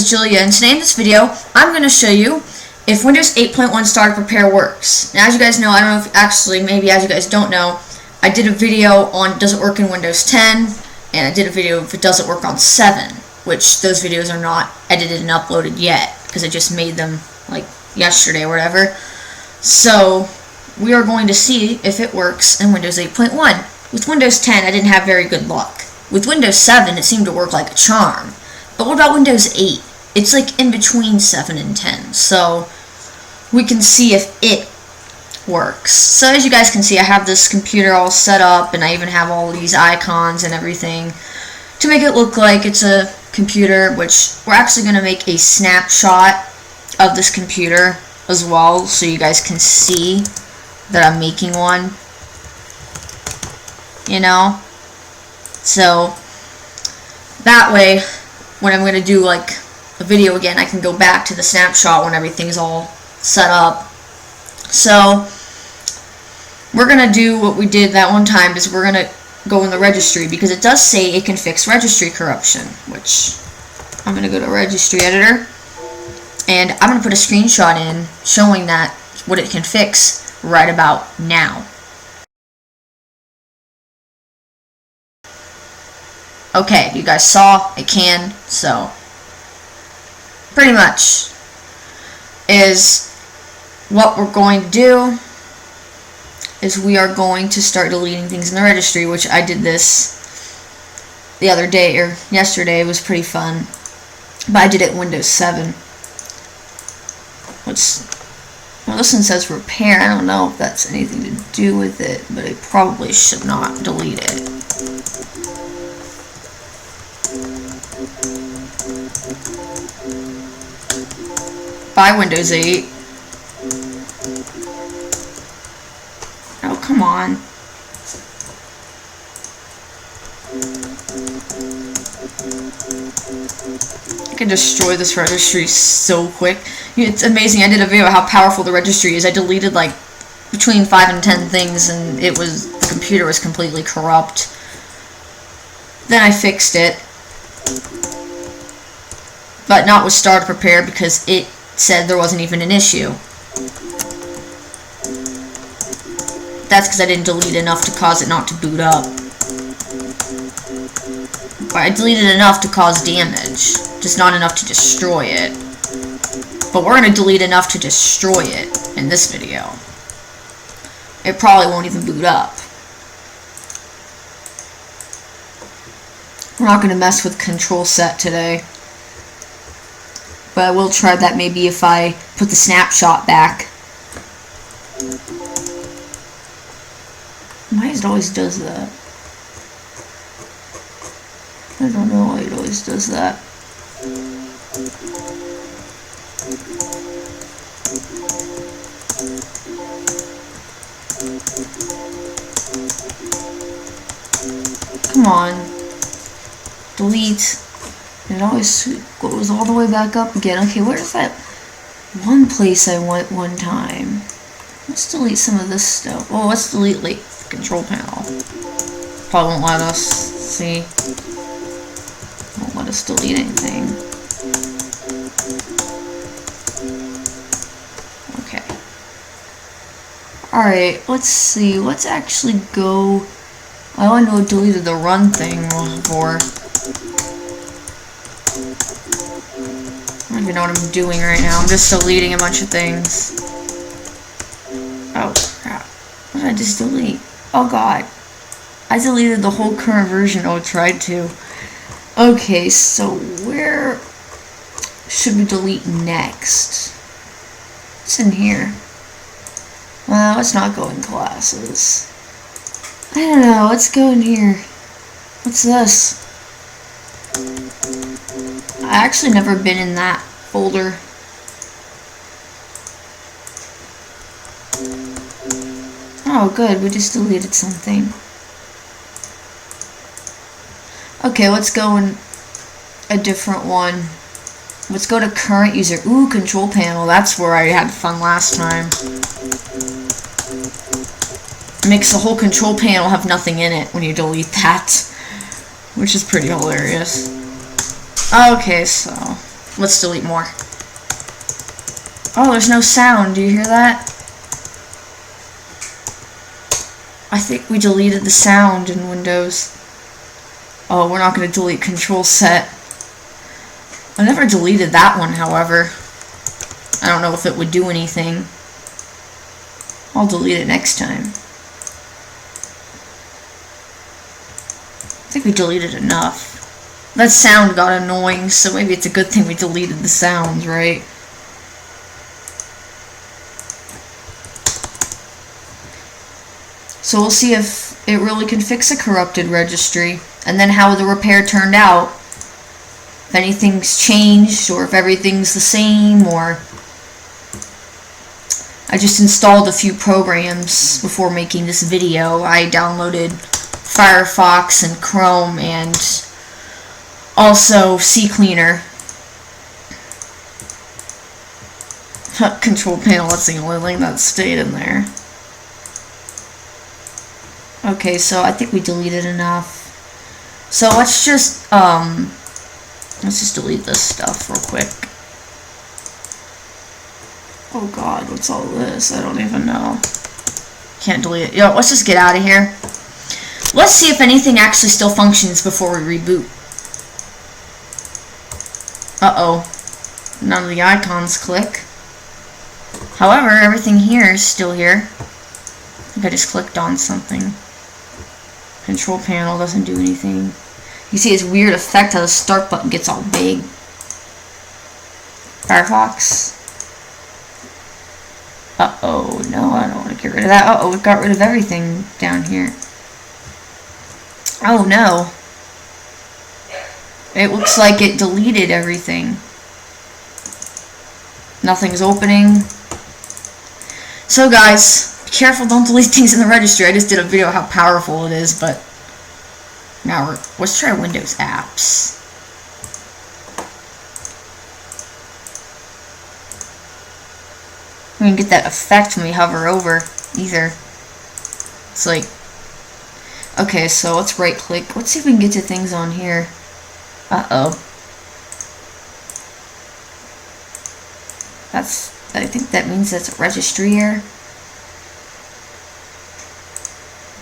is Julia, and today in this video, I'm going to show you if Windows 8.1 Startup Repair works. Now, as you guys know, I don't know if actually, maybe as you guys don't know, I did a video on does it work in Windows 10, and I did a video if it doesn't work on 7, which those videos are not edited and uploaded yet, because I just made them like yesterday or whatever. So, we are going to see if it works in Windows 8.1. With Windows 10, I didn't have very good luck. With Windows 7, it seemed to work like a charm. But what about Windows 8? It's like in between 7 and 10, so we can see if it works. So as you guys can see, I have this computer all set up, and I even have all these icons and everything to make it look like it's a computer, which we're actually going to make a snapshot of this computer as well, so you guys can see that I'm making one, you know? So that way, when I'm going to do like a video again, I can go back to the snapshot when everything's all set up. So we're going to do what we did that one time, is we're going to go in the registry, because it does say it can fix registry corruption, which I'm going to go to registry editor, and I'm going to put a screenshot in showing that what it can fix right about now. Okay, you guys saw it can, so pretty much is what we're going to do is we are going to start deleting things in the registry, which I did this the other day, or yesterday. It was pretty fun, but I did it in Windows 7. Well, this one says repair. I don't know if that's anything to do with it, but I probably should not delete it. Bye, Windows 8. Oh, come on. I can destroy this registry so quick. It's amazing. I did a video of how powerful the registry is. I deleted like between 5 and 10 things, and the computer was completely corrupt. Then I fixed it, but not with Startup Repair, because it said there wasn't even an issue. That's because I didn't delete enough to cause it not to boot up. Or I deleted enough to cause damage, just not enough to destroy it. But we're going to delete enough to destroy it in this video. It probably won't even boot up. We're not going to mess with control set today. But I will try that maybe if I put the snapshot back. Why it always does that? I don't know why it always does that. Come on. Delete. And it always goes all the way back up again. Okay, where's that one place I went one time? Let's delete some of this stuff. Oh, let's delete like the control panel. Probably won't let us see. Won't let us delete anything. Okay. Alright, let's see. Let's actually go. I only know I deleted the run thing before. I don't even know what I'm doing right now. I'm just deleting a bunch of things. Oh, crap. What did I just delete? Oh, God. I deleted the whole current version. Oh, I tried to. Okay, so where should we delete next? What's in here? Well, let's not go in classes. I don't know. Let's go in here. What's this? I actually never been in that folder. Oh, good. We just deleted something. Okay, let's go in a different one. Let's go to current user. Ooh, control panel. That's where I had fun last time. It makes the whole control panel have nothing in it when you delete that, which is pretty hilarious. Okay, so Let's delete more. Oh, there's no sound. Do you hear that? I think we deleted the sound in Windows. Oh, we're not going to delete control set. I never deleted that one, however. I don't know if it would do anything. I'll delete it next time. I think we deleted enough. That sound got annoying, so maybe it's a good thing we deleted the sounds, right? So we'll see if it really can fix a corrupted registry, and then how the repair turned out. If anything's changed, or if everything's the same, or... I just installed a few programs before making this video. I downloaded Firefox and Chrome, and also CCleaner. Control panel, that's the only thing that stayed in there. Okay, so I think we deleted enough. So let's just delete this stuff real quick. Oh god, what's all this? I don't even know. Can't delete it. Yo, let's just get out of here. Let's see if anything actually still functions before we reboot. Uh-oh. None of the icons click. However, everything here is still here. I think I just clicked on something. Control panel doesn't do anything. You see this weird effect how the start button gets all big. Firefox. Uh-oh, no, I don't want to get rid of that. Uh-oh, we got rid of everything down here. Oh, no. It looks like it deleted everything. Nothing's opening. So, guys, be careful, don't delete things in the registry. I just did a video how powerful it is, but... Now, let's try Windows apps. We can get that effect when we hover over, either. It's like... Okay, so let's right click. Let's see if we can get to things on here. Uh-oh. I think that means that's a registry error.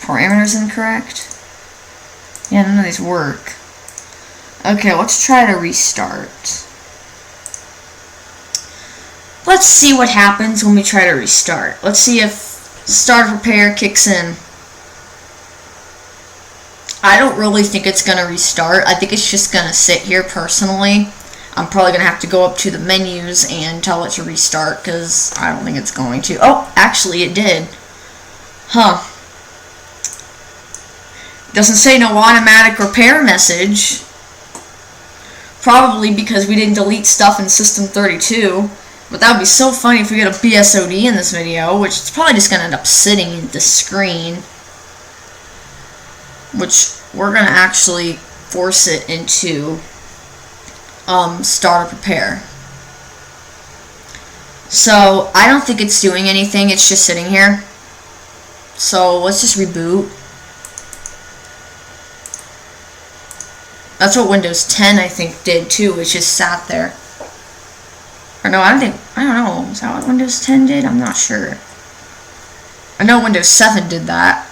Parameters incorrect. Yeah, none of these work. Okay, let's try to restart. Let's see what happens when we try to restart. Let's see if start repair kicks in. I don't really think it's going to restart. I think it's just going to sit here personally. I'm probably going to have to go up to the menus and tell it to restart because I don't think it's going to. Oh, actually it did. Huh. Doesn't say no automatic repair message. Probably because we didn't delete stuff in System 32. But that would be so funny if we get a BSOD in this video, which is probably just going to end up sitting in the screen. Which we're going to actually force it into start a repair. So I don't think it's doing anything, it's just sitting here. So let's just reboot. That's what Windows 10 I think did too, it just sat there. Or no, I don't know, is that what Windows 10 did? I'm not sure. I know Windows 7 did that.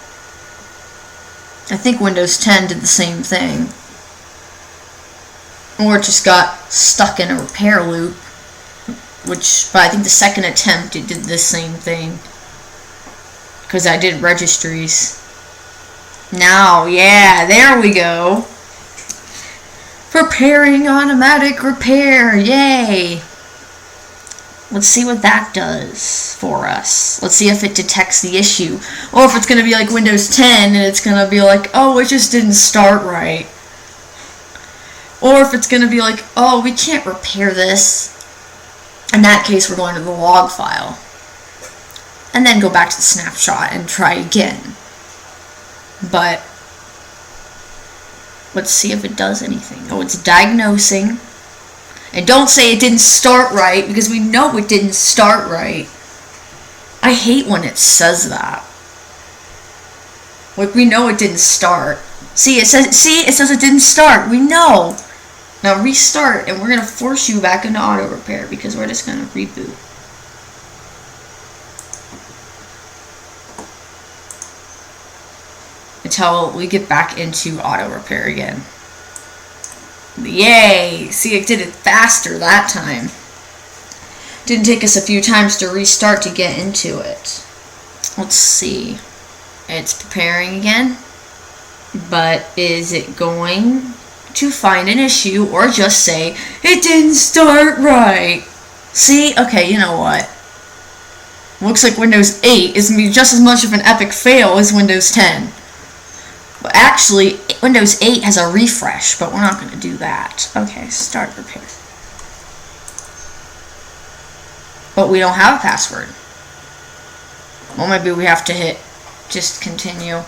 I think Windows 10 did the same thing. Or it just got stuck in a repair loop. But I think the second attempt it did the same thing. Because I did registries. Now, yeah, there we go. Preparing automatic repair, yay! Let's see what that does for us. Let's see if it detects the issue. Or if it's going to be like Windows 10 and it's going to be like, oh, it just didn't start right. Or if it's going to be like, oh, we can't repair this. In that case, we're going to the log file. And then go back to the snapshot and try again. But let's see if it does anything. Oh, it's diagnosing. And don't say it didn't start right, because we know it didn't start right. I hate when it says that. Like, we know it didn't start. See, it says it didn't start. We know. Now restart, and we're going to force you back into auto repair because we're just going to reboot. Until we get back into auto repair again. Yay! See, it did it faster that time. Didn't take us a few times to restart to get into it. Let's see. It's preparing again. But is it going to find an issue or just say, it didn't start right? See? Okay, you know what? Looks like Windows 8 is going to be just as much of an epic fail as Windows 10. But actually, Windows 8 has a refresh, but we're not going to do that. Okay, start repair. But we don't have a password. Well, maybe we have to hit just continue.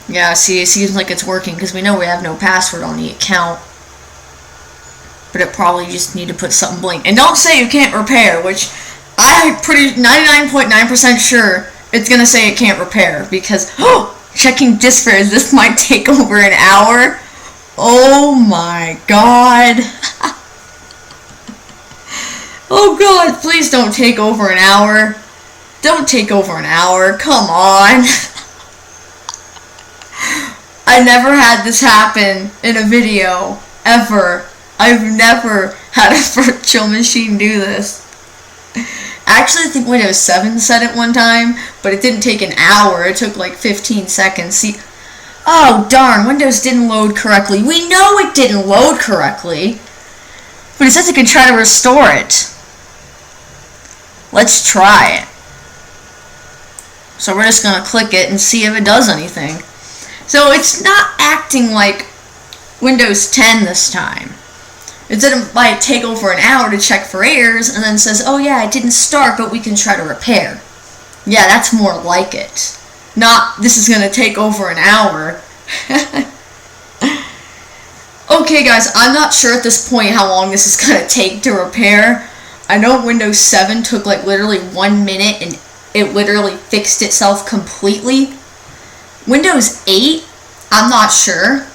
Yeah, see, it seems like it's working because we know we have no password on the account. But it probably just need to put something blank. And don't say you can't repair, which I'm pretty 99.9% sure it's going to say it can't repair because, checking disk spares, this might take over an hour. Oh my god. Oh god, please don't take over an hour. Don't take over an hour, come on. I never had this happen in a video, ever. I've never had a virtual machine do this. Actually, I think Windows 7 said it one time, but it didn't take an hour. It took like 15 seconds. See, oh darn, Windows didn't load correctly. We know it didn't load correctly, but it says it can try to restore it. Let's try it. So we're just going to click it and see if it does anything. So it's not acting like Windows 10 this time. It didn't like take over an hour to check for errors and then says, oh yeah, it didn't start, but we can try to repair. Yeah, that's more like it. Not, this is going to take over an hour. Okay guys, I'm not sure at this point how long this is going to take to repair. I know Windows 7 took like literally 1 minute and it literally fixed itself completely. Windows 8, I'm not sure.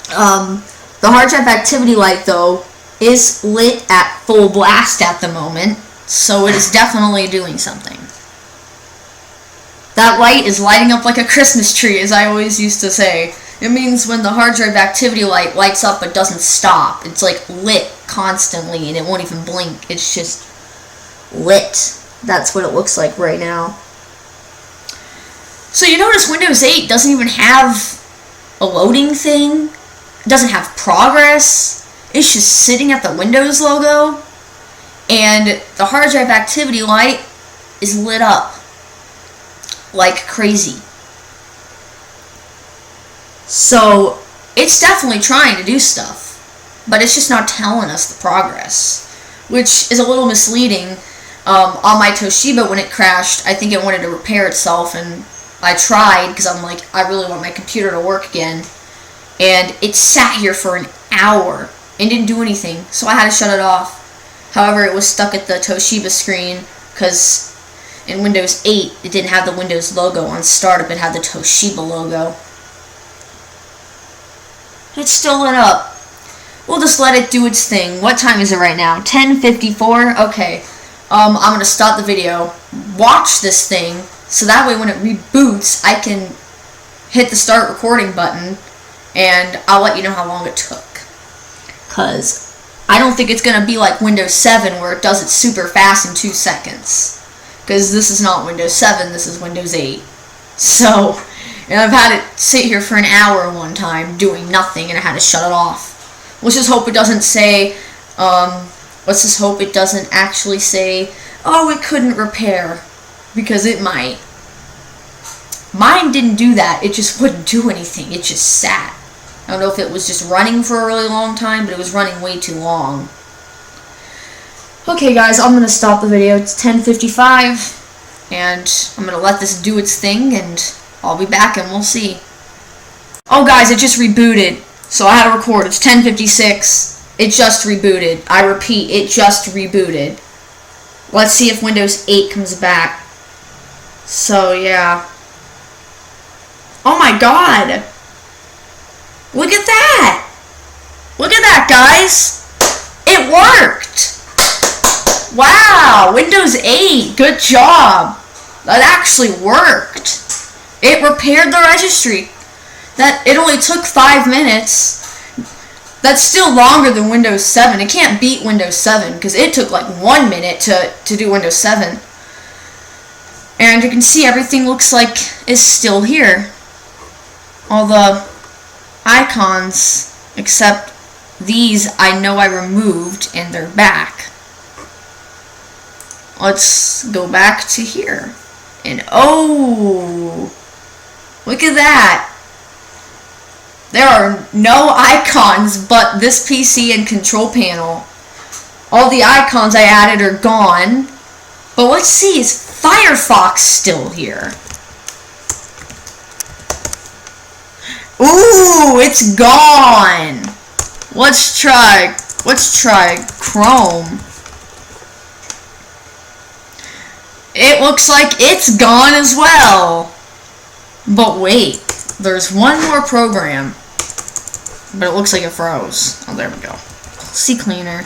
The hard drive activity light, though, is lit at full blast at the moment, so it is definitely doing something. That light is lighting up like a Christmas tree, as I always used to say. It means when the hard drive activity light lights up but doesn't stop. It's like lit constantly and it won't even blink. It's just lit. That's what it looks like right now. So you notice Windows 8 doesn't even have a loading thing. It doesn't have progress. It's just sitting at the Windows logo. And the hard drive activity light is lit up like crazy. So it's definitely trying to do stuff, but it's just not telling us the progress, which is a little misleading. On my Toshiba, when it crashed, I think it wanted to repair itself, and I tried because I'm like, I really want my computer to work again, and it sat here for an hour and didn't do anything, so I had to shut it off. However, it was stuck at the Toshiba screen because in Windows 8 it didn't have the Windows logo. On startup it had the Toshiba logo. It's still lit up. We'll just let it do its thing. What time is it right now? 10:54? Okay. I'm going to stop the video, watch this thing, so that way when it reboots, I can hit the start recording button, and I'll let you know how long it took. Because I don't think it's going to be like Windows 7 where it does it super fast in 2 seconds. Because this is not Windows 7, this is Windows 8. So, and I've had it sit here for an hour one time doing nothing, and I had to shut it off. Let's just hope it doesn't say, let's just hope it doesn't actually say, oh, it couldn't repair, because it might. Mine didn't do that. It just wouldn't do anything. It just sat. I don't know if it was just running for a really long time, but it was running way too long. Okay, guys, I'm going to stop the video. It's 10:55, and I'm going to let this do its thing, and I'll be back, and we'll see. Oh, guys, it just rebooted, so I had to record. It's 10:56. It just rebooted. I repeat, it just rebooted. Let's see if Windows 8 comes back. So, yeah. Oh my god! Look at that! that, guys! It worked! Wow, Windows 8, good job! That actually worked. It repaired the registry. It only took 5 minutes. That's still longer than Windows 7. It can't beat Windows 7 because it took like 1 minute to do Windows 7. And you can see everything looks like it's still here. All the icons, except these, I know I removed and they're back. Let's go back to here. And oh, look at that. There are no icons but this PC and control panel. All the icons I added are gone. But let's see, is Firefox still here? Ooh, it's gone. Let's try Chrome. It looks like it's gone as well. But wait, there's one more program. But it looks like it froze. Oh, there we go. CCleaner.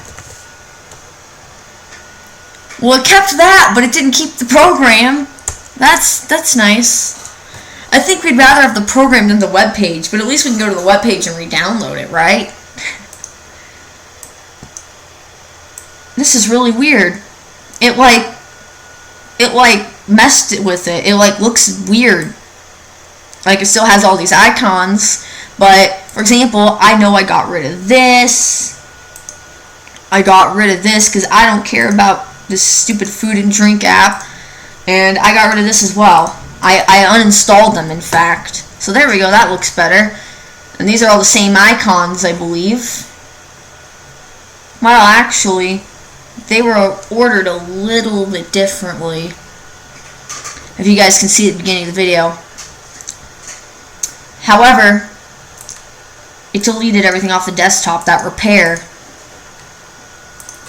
Well, it kept that, but it didn't keep the program. That's nice. I think we'd rather have the program than the web page, but at least we can go to the web page and re-download it, right? This is really weird. It like messed with it. It like looks weird. Like it still has all these icons, but for example, I know I got rid of this. I got rid of this because I don't care about this stupid food and drink app, and I got rid of this as well. I uninstalled them, in fact. So there we go, that looks better. And these are all the same icons, I believe. Well, actually, they were ordered a little bit differently. If you guys can see at the beginning of the video. However, it deleted everything off the desktop, that repair.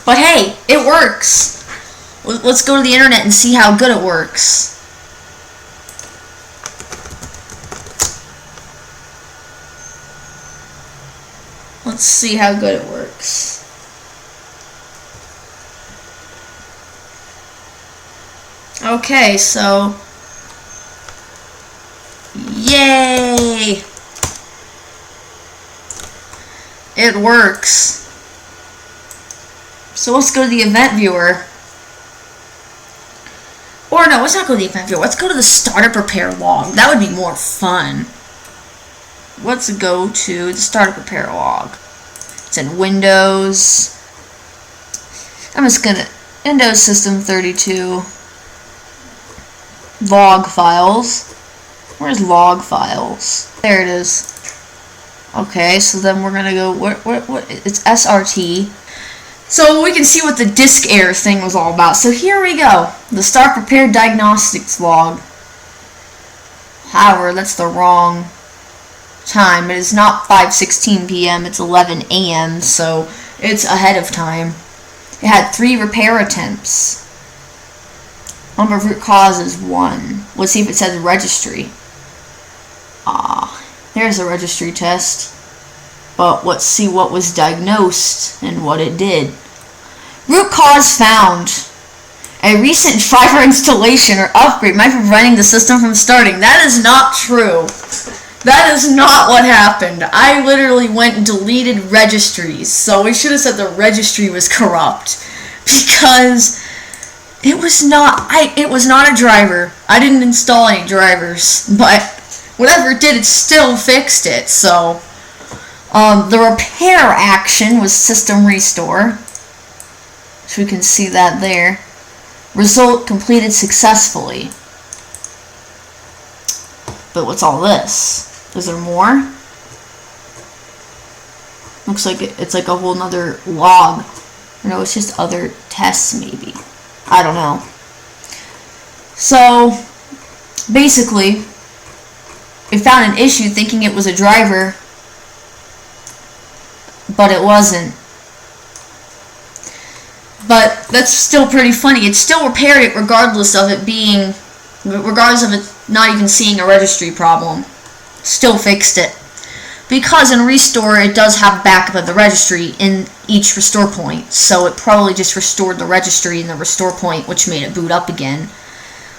But hey, it works. Let's go to the internet and see how good it works. Let's see how good it works. Okay, so yay! It works. So let's go to the event viewer. Or no, let's not go to the event viewer. Let's go to the startup repair log. That would be more fun. Let's go to the startup repair log. It's in Windows. I'm just gonna Windows System 32 log files. Where's log files? There it is. Okay, so then we're gonna go. What? It's SRT. So we can see what the disk error thing was all about. So here we go. The Start Prepared Diagnostics log. However, that's the wrong time. It is not 5:16 p.m. It's 11 a.m. So it's ahead of time. It had 3 repair attempts. Number of root causes 1. Let's see if it says registry. There's a registry test. But let's see what was diagnosed and what it did. Root cause found. A recent driver installation or upgrade might be preventing the system from starting. That is not true. That is not what happened. I literally went and deleted registries. So we should have said the registry was corrupt. Because it was not a driver. I didn't install any drivers. But whatever it did, it still fixed it. So the repair action was system restore. So we can see that there. Result completed successfully. But what's all this? Is there more? Looks like it's like a whole nother log. No, it's just other tests maybe. I don't know. So basically, it found an issue thinking it was a driver, but it wasn't. But that's still pretty funny. It still repaired it regardless of it not even seeing a registry problem. Still fixed it. because in restore it does have backup of the registry in each restore point, so it probably just restored the registry in the restore point, which made it boot up again.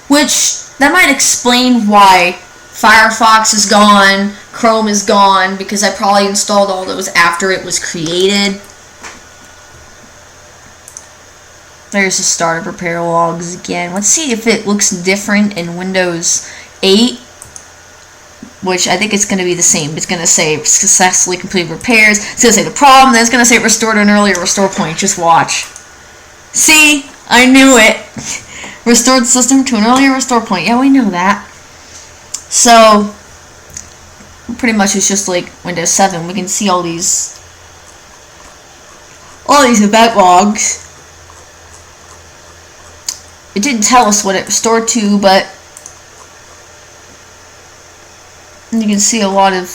Which, that might explain why Firefox is gone, Chrome is gone, because I probably installed all those after it was created. There's the startup repair logs again. Let's see if it looks different in Windows 8, which I think it's going to be the same. It's going to say successfully completed repairs. It's going to say the problem, then it's going to say restored to an earlier restore point. Just watch. See? I knew it. Restored the system to an earlier restore point. Yeah, we know that. So, pretty much it's just like Windows 7. We can see all these event logs. It didn't tell us what it restored to, but you can see a lot of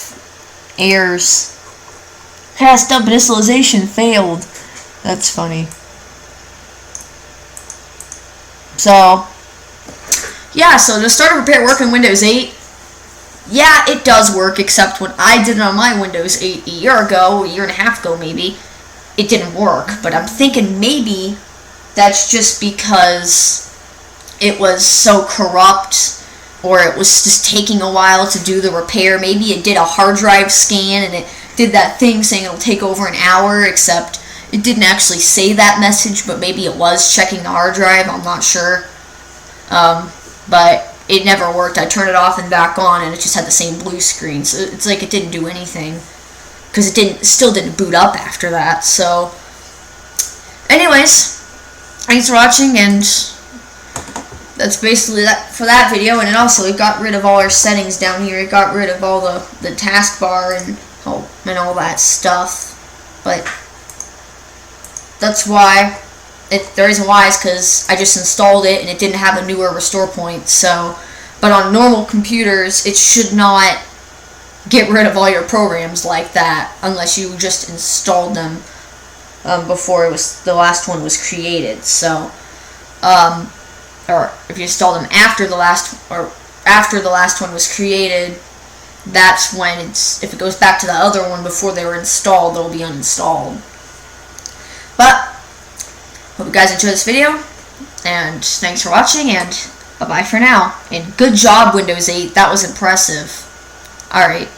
errors. Cast up initialization failed. That's funny. So, yeah, so does startup repair work in Windows 8? Yeah, it does work, except when I did it on my Windows 8 a year ago, a year and a half ago maybe, it didn't work. But I'm thinking maybe that's just because it was so corrupt, or it was just taking a while to do the repair. Maybe it did a hard drive scan and it did that thing saying it'll take over an hour, except it didn't actually say that message, but maybe it was checking the hard drive. I'm not sure. But it never worked. I turned it off and back on and it just had the same blue screen. So it's like it didn't do anything, because it still didn't boot up after that. So anyways, thanks for watching, and that's basically that for that video. And it got rid of all our settings down here. It got rid of all the taskbar and all that stuff. But that's why. The reason why is because I just installed it and it didn't have a newer restore point. So, but on normal computers, it should not get rid of all your programs like that unless you just installed them before the last one was created. So, or if you install them after the last one was created, that's when if it goes back to the other one before they were installed, they'll be uninstalled. But hope you guys enjoyed this video, and thanks for watching, and bye bye for now. And good job, Windows 8. That was impressive. Alright.